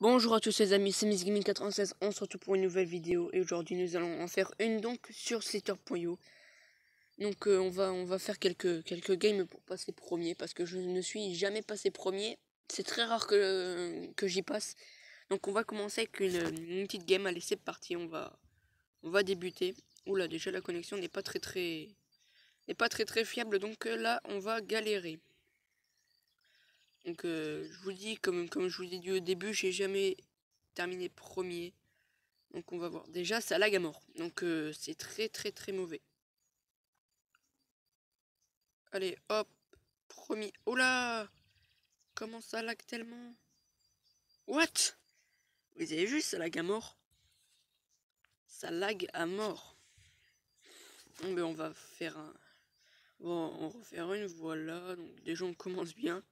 Bonjour à tous les amis, c'est MissGaming96, on se retrouve pour une nouvelle vidéo et aujourd'hui nous allons en faire une donc sur Slither.io. Donc on va faire quelques games pour passer premier parce que je ne suis jamais passé premier, c'est très rare que j'y passe. Donc on va commencer avec une petite game, allez c'est parti, on va débuter. Oula déjà la connexion n'est pas très fiable donc là on va galérer. Donc je vous dis, comme je vous ai dit au début, j'ai jamais terminé premier. Donc on va voir. Déjà ça lag à mort. Donc c'est très mauvais. Allez hop, premier. Oh là, comment ça lag tellement? What? Vous avez vu, ça lag à mort. Ça lag à mort. Bon ben on va faire un... Bon, on va refaire une, voilà. Donc déjà on commence bien.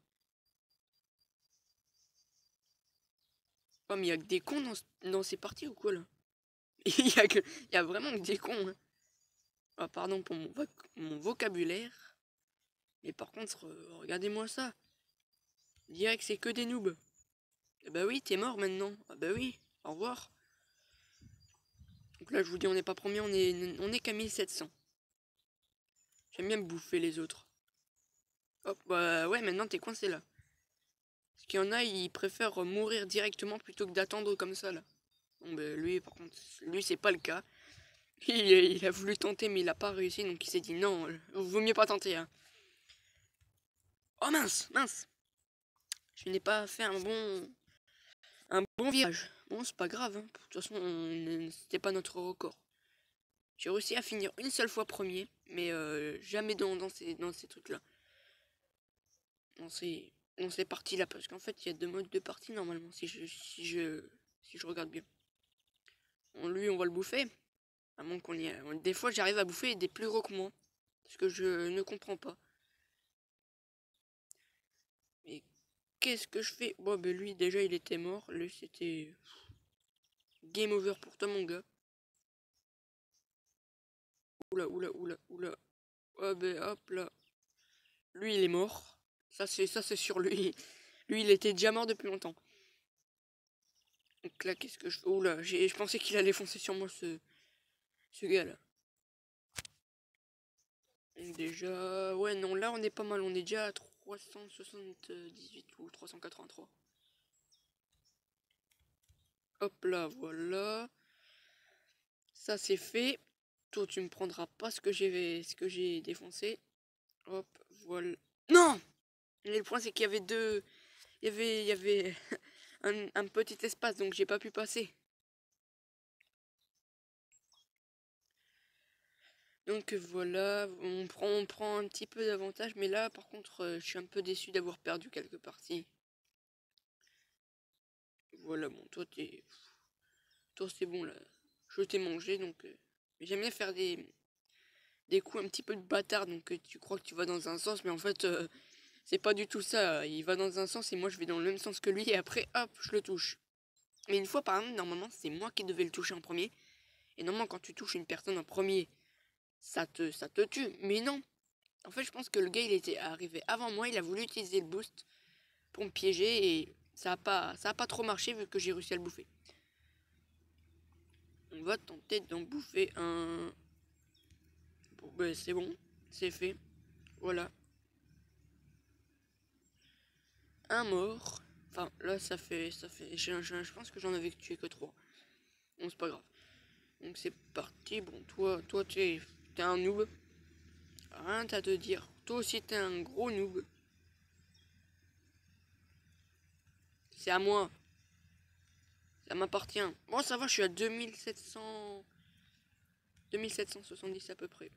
Oh mais il y a que des cons dans ces parties ou quoi là? Il y a vraiment que des cons. Hein. Oh, pardon pour mon vocabulaire. Mais par contre, regardez-moi ça. Je dirais que c'est que des noobs. Ah bah oui, t'es mort maintenant. Ah bah oui, au revoir. Donc là, je vous dis, on n'est pas premier, on est qu'à 1700. J'aime bien me bouffer les autres. Hop, bah ouais, maintenant t'es coincé là. Parce qu'il y en a, ils préfèrent mourir directement plutôt que d'attendre comme ça là. Bon bah lui, par contre, lui c'est pas le cas. Il a voulu tenter mais il a pas réussi, donc il s'est dit non, vaut mieux pas tenter. Hein. Oh mince, mince. Je n'ai pas fait un bon virage. Bon, c'est pas grave, hein. De toute façon, c'était pas notre record. J'ai réussi à finir une seule fois premier, mais jamais dans ces trucs-là. Dans ces parties-là, parce qu'en fait, il y a deux modes de partie normalement, si je regarde bien. Bon, lui, on va le bouffer. À moins qu'on y ait... Des fois, j'arrive à bouffer des plus gros que moi. Ce que je ne comprends pas. Mais qu'est-ce que je fais? Bon, ben lui, déjà, il était mort. Lui, c'était... Game over pour toi, mon gars. Oula, oula, oula, oula. Oh, ben hop là. Lui, il est mort. Ça, c'est sur lui. Lui, il était déjà mort depuis longtemps. Donc là, qu'est-ce que je fais? Oula, je pensais qu'il allait foncer sur moi, ce gars-là. Déjà... Ouais, non, là, on est pas mal. On est déjà à 378 ou 383. Hop là, voilà. Ça, c'est fait. Toi, tu me prendras pas ce que j'ai défoncé. Hop, voilà. Non! Mais le point, c'est qu'il y avait deux... Il y avait un petit espace, donc j'ai pas pu passer. Donc voilà, on prend un petit peu d'avantage, mais là par contre je suis un peu déçu d'avoir perdu quelques parties. Voilà, bon, toi c'est bon là, je t'ai mangé donc... mais j'aime bien faire des coups un petit peu de bâtard, donc tu crois que tu vas dans un sens, mais en fait c'est pas du tout ça. Il va dans un sens et moi je vais dans le même sens que lui et après hop, je le touche. Mais une fois par exemple, normalement c'est moi qui devais le toucher en premier. Et normalement quand tu touches une personne en premier, ça te tue, mais non. En fait, je pense que le gars, il était arrivé avant moi, il a voulu utiliser le boost pour me piéger et ça a pas trop marché vu que j'ai réussi à le bouffer. On va tenter d'en bouffer un... Bon, ben, c'est bon, c'est fait. Voilà. Un mort. Enfin, là, je pense que j'en avais tué que 3. Bon, c'est pas grave. Donc, c'est parti. Bon, toi, t'es un noob. Rien à te dire. Toi aussi, t'es un gros noob. C'est à moi. Ça m'appartient. Bon, ça va, je suis à 2770 à peu près.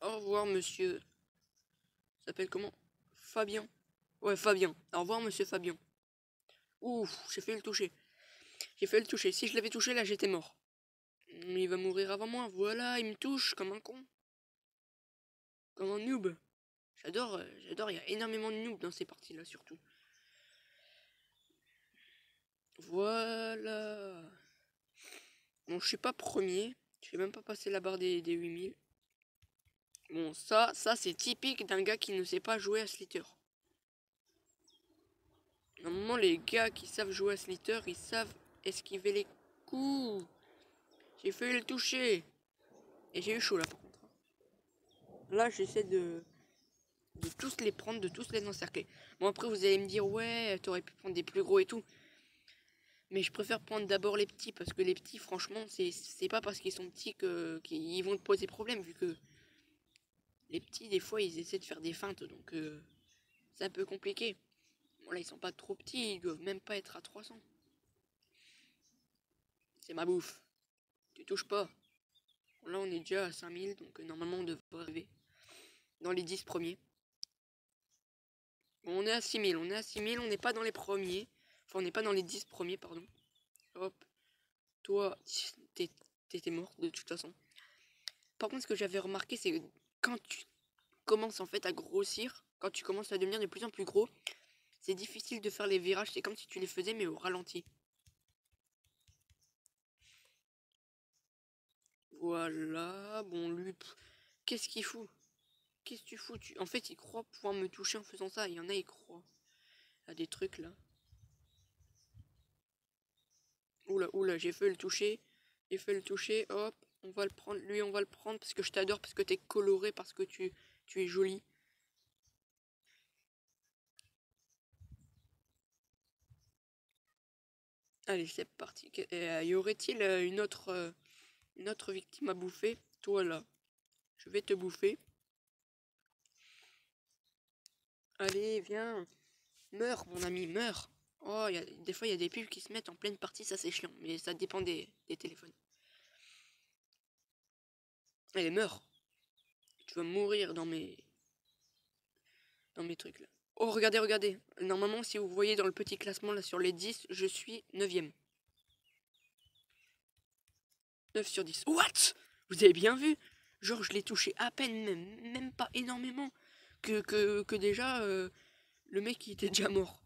Au revoir, monsieur. S'appelle comment? Fabien. Ouais, Fabien. Au revoir, monsieur Fabien. Ouf, j'ai fait le toucher. J'ai fait le toucher. Si je l'avais touché, là, j'étais mort. Il va mourir avant moi. Voilà, il me touche comme un con. Comme un noob. J'adore, il y a énormément de noobs dans ces parties-là, surtout. Voilà. Bon, je suis pas premier. Je vais même pas passer la barre des 8000. Bon, ça c'est typique d'un gars qui ne sait pas jouer à Slither. Normalement, Normalement, les gars qui savent jouer à Slither, ils savent esquiver les coups. J'ai failli le toucher. Et j'ai eu chaud là par contre. Là, j'essaie de tous les prendre, de tous les encercler. Bon, après, vous allez me dire, ouais, t'aurais pu prendre des plus gros et tout. Mais je préfère prendre d'abord les petits, parce que les petits, franchement, c'est pas parce qu'ils sont petits qu'ils vont te poser problème, vu que les petits, des fois, ils essaient de faire des feintes, donc c'est un peu compliqué. Bon, là, ils sont pas trop petits, ils doivent même pas être à 300. C'est ma bouffe. Tu touches pas. Bon, là, on est déjà à 5000, donc normalement, on devrait arriver dans les 10 premiers. Bon, on est à 6000, on est à 6000, on n'est pas dans les premiers. Enfin, on n'est pas dans les 10 premiers, pardon. Hop. Toi, t'étais mort de toute façon. Par contre, ce que j'avais remarqué, c'est que quand tu commences en fait à grossir, quand tu commences à devenir de plus en plus gros, c'est difficile de faire les virages. C'est comme si tu les faisais, mais au ralenti. Voilà. Bon, lui, qu'est-ce qu'il fout? Qu'est-ce que tu fous? En fait, il croit pouvoir me toucher en faisant ça. Il y en a, il croit. Il y a des trucs là. Oula, oula, j'ai fait le toucher. J'ai fait le toucher. Hop, on va le prendre. Lui, on va le prendre parce que je t'adore, parce que t'es coloré, parce que tu es joli. Allez, c'est parti. Y aurait-il une autre victime à bouffer? Toi là, je vais te bouffer. Allez, viens. Meurs, mon ami, meurs. Oh, des fois, il y a des pubs qui se mettent en pleine partie, ça c'est chiant. Mais ça dépend des téléphones. Allez, meurs. Tu vas mourir dans mes trucs là. Oh, regardez, regardez. Normalement, si vous voyez dans le petit classement là sur les 10, je suis 9ème. 9 sur 10. What? Vous avez bien vu? Genre, je l'ai touché à peine, même pas énormément. Que déjà, le mec il était déjà mort.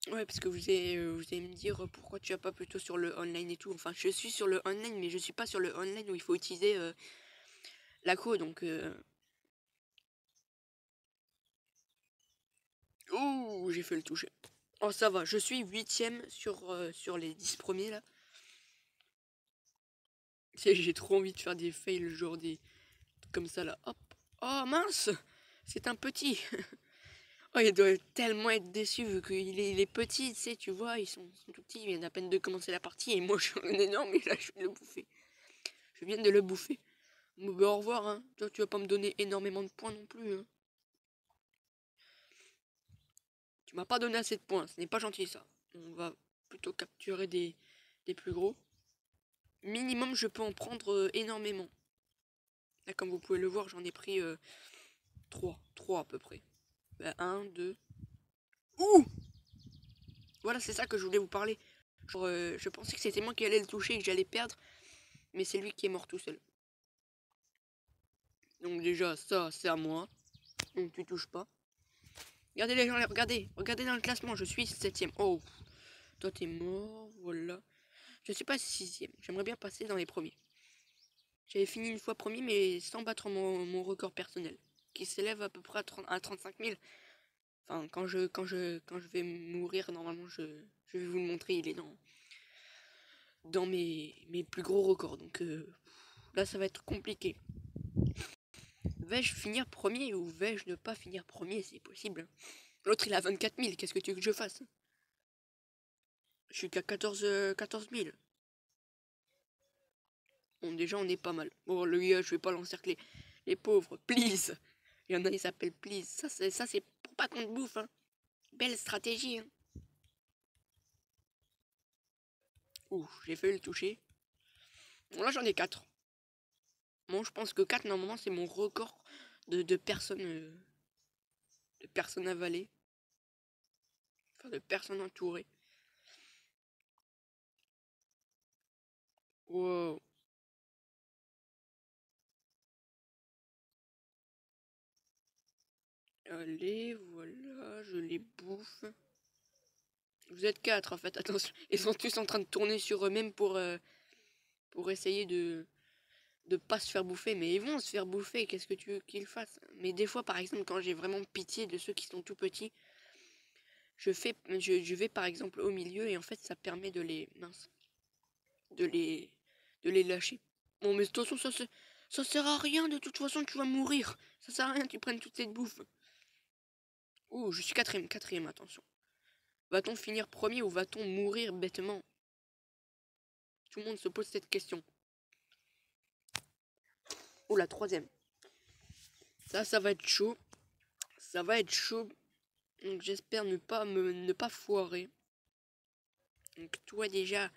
Ouais, parce que vous allez me dire pourquoi tu vas pas plutôt sur le online et tout. Enfin, je suis sur le online, mais je suis pas sur le online où il faut utiliser la co. Donc, ouh, j'ai fait le toucher. Oh, ça va, je suis 8ème sur les 10 premiers là. J'ai trop envie de faire des fails, genre des comme ça là. Hop. Oh mince, c'est un petit. Oh, il doit tellement être déçu vu qu'il est petit, tu sais, tu vois, ils sont tout petits, ils viennent à peine de commencer la partie et moi je suis un énorme et là je viens de le bouffer. Je viens de le bouffer. Bon, bah, au revoir, hein. Toi, tu vas pas me donner énormément de points non plus, hein. Tu m'as pas donné assez de points, ce n'est pas gentil ça. On va plutôt capturer des plus gros. Minimum, je peux en prendre énormément. Là, comme vous pouvez le voir, j'en ai pris 3. 3 à peu près. Bah, 1, 2. Ouh! Voilà, c'est ça que je voulais vous parler. Genre, je pensais que c'était moi qui allais le toucher et que j'allais perdre. Mais c'est lui qui est mort tout seul. Donc déjà, ça, c'est à moi. Donc tu touches pas. Regardez les gens, regardez. Regardez dans le classement, je suis 7ème. Oh, toi t'es mort, voilà. Je suis pas 6ème. J'aimerais bien passer dans les premiers. J'avais fini une fois premier, mais sans battre mon record personnel. Qui s'élève à peu près à 35 000. Enfin, quand je vais mourir, normalement, je vais vous le montrer. Il est dans mes plus gros records. Donc là, ça va être compliqué. Vais-je finir premier ou vais-je ne pas finir premier? C'est possible. L'autre, il a 24 000. Qu'est-ce que tu veux que je fasse? Je suis qu'à 14 000. Bon, déjà, on est pas mal. Bon, le gars, je vais pas l'encercler. Les pauvres, please. Il y en a, ils s'appellent please. Ça, c'est pour pas qu'on te bouffe, hein. Belle stratégie, hein. Ouh, j'ai failli le toucher. Bon, là, j'en ai 4. Bon, je pense que 4, normalement, c'est mon record de personnes... de personnes avalées. Enfin, de personnes entourées. Wow. Allez, voilà, je les bouffe. Vous êtes 4 en fait, attention. Ils sont tous en train de tourner sur eux-mêmes pour essayer de pas se faire bouffer, mais ils vont se faire bouffer, qu'est-ce que tu veux qu'ils fassent? Mais des fois, par exemple, quand j'ai vraiment pitié de ceux qui sont tout petits, je vais par exemple au milieu et en fait ça permet de les, de les lâcher. Bon, mais de toute façon, ça sert à rien, de toute façon, tu vas mourir. Ça sert à rien, tu prennes toute cette bouffe. Ouh, je suis quatrième, attention. Va-t-on finir premier ou va-t-on mourir bêtement? Tout le monde se pose cette question. Oh, la troisième. Ça va être chaud. Ça va être chaud. Donc j'espère ne pas foirer. Donc toi déjà,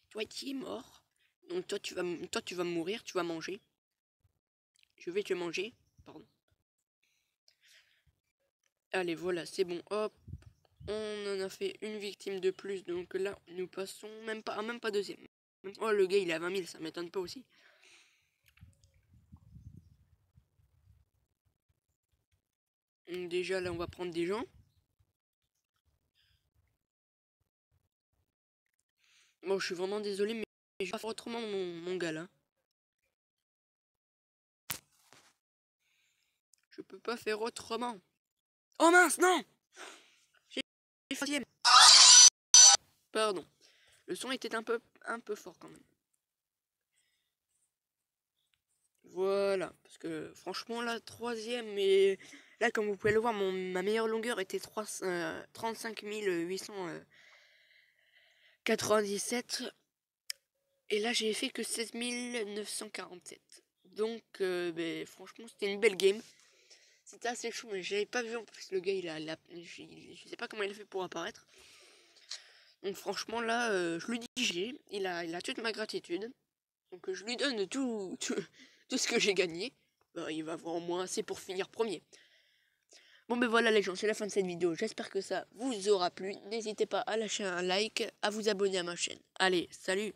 toi tu es mort. Donc toi tu vas mourir, tu vas manger. Je vais te manger. Pardon. Allez, voilà, c'est bon. Hop. On en a fait une victime de plus. Donc là, nous passons même pas deuxième. Oh, le gars, il est à 20 000, ça m'étonne pas aussi. Donc déjà, là, on va prendre des gens. Bon, je suis vraiment désolé, mais je vais pas faire autrement mon gars, là. Je peux pas faire autrement. Oh mince, non! J'ai troisième. Pardon. Le son était un peu fort quand même. Voilà, parce que franchement la troisième, et là comme vous pouvez le voir, ma meilleure longueur était 35 897 et là j'ai fait que 16 947. Donc franchement c'était une belle game. C'était assez chaud, mais j'avais pas vu en plus le gars, je sais pas comment il a fait pour apparaître. Donc franchement là, je lui dis il a toute ma gratitude. Donc je lui donne tout ce que j'ai gagné. Bah, il va avoir au moins assez pour finir premier. Bon ben voilà les gens, c'est la fin de cette vidéo. J'espère que ça vous aura plu. N'hésitez pas à lâcher un like, à vous abonner à ma chaîne. Allez, salut!